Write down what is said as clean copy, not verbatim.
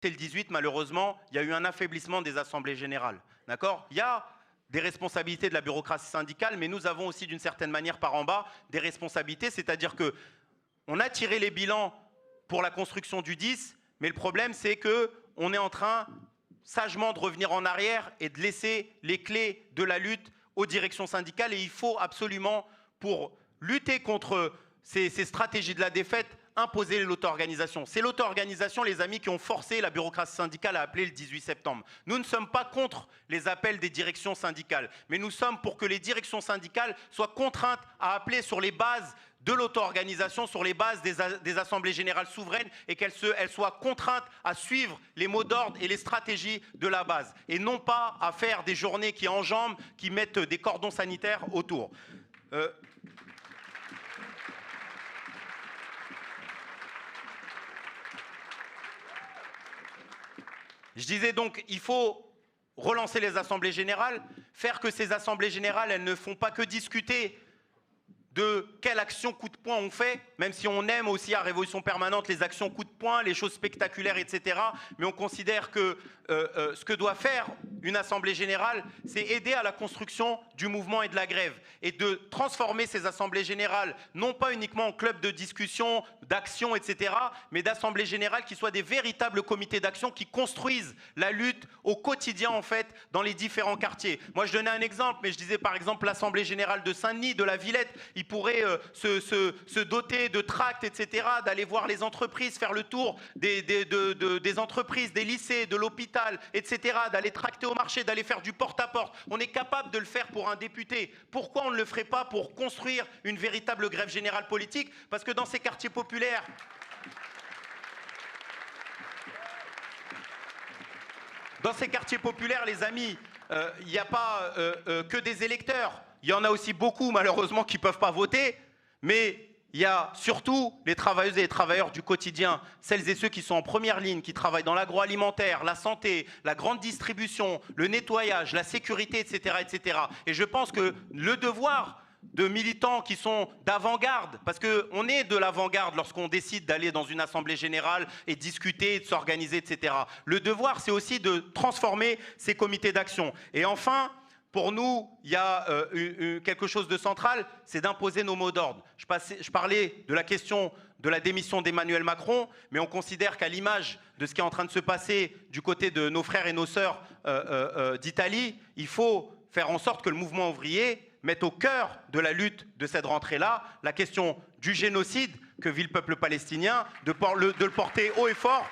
le 18, malheureusement, il y a eu un affaiblissement des assemblées générales. D'accord ? Il y a des responsabilités de la bureaucratie syndicale, mais nous avons aussi, d'une certaine manière, par en bas, des responsabilités, c'est-à-dire qu'on a tiré les bilans pour la construction du 10, mais le problème, c'est qu'on est en train sagement de revenir en arrière et de laisser les clés de la lutte aux directions syndicales. Et il faut absolument, pour lutter contre ces stratégies de la défaite, imposer l'auto-organisation. C'est l'auto-organisation, les amis, qui ont forcé la bureaucratie syndicale à appeler le 18 septembre. Nous ne sommes pas contre les appels des directions syndicales, mais nous sommes pour que les directions syndicales soient contraintes à appeler sur les bases de l'auto-organisation, sur les bases des assemblées générales souveraines, et qu'elles soient contraintes à suivre les mots d'ordre et les stratégies de la base, et non pas à faire des journées qui enjambent, qui mettent des cordons sanitaires autour. Je disais donc, il faut relancer les assemblées générales, faire que ces assemblées générales, elles ne font pas que discuter de quelle action coup de poing on fait, même si on aime aussi à Révolution Permanente les actions coup de poing, les choses spectaculaires, etc. Mais on considère que ce que doit faire une assemblée générale, c'est aider à la construction du mouvement et de la grève, et de transformer ces assemblées générales, non pas uniquement en clubs de discussion, d'action, etc., mais d'assemblées générales qui soient des véritables comités d'action qui construisent la lutte au quotidien, en fait, dans les différents quartiers. Moi, je donnais un exemple, mais je disais par exemple l'assemblée générale de Saint-Denis, de la Villette, ils pourraient se doter de tracts, etc., d'aller voir les entreprises, faire le tour des entreprises, des lycées, de l'hôpital, etc., d'aller tracter au marché, d'aller faire du porte-à-porte. On est capable de le faire pour un député. Pourquoi on ne le ferait pas pour construire une véritable grève générale politique? Parce que dans ces quartiers populaires, les amis, il n'y a pas que des électeurs. Il y en a aussi beaucoup, malheureusement, qui ne peuvent pas voter. Mais il y a surtout les travailleuses et les travailleurs du quotidien, celles et ceux qui sont en première ligne, qui travaillent dans l'agroalimentaire, la santé, la grande distribution, le nettoyage, la sécurité, etc., etc. Et je pense que le devoir de militants qui sont d'avant-garde, parce qu'on est de l'avant-garde lorsqu'on décide d'aller dans une assemblée générale et discuter, de s'organiser, etc. Le devoir, c'est aussi de transformer ces comités d'action. Et enfin, pour nous, il y a quelque chose de central, c'est d'imposer nos mots d'ordre. Je parlais de la question de la démission d'Emmanuel Macron, mais on considère qu'à l'image de ce qui est en train de se passer du côté de nos frères et nos sœurs d'Italie, il faut faire en sorte que le mouvement ouvrier mette au cœur de la lutte de cette rentrée-là la question du génocide que vit le peuple palestinien, de le porter haut et fort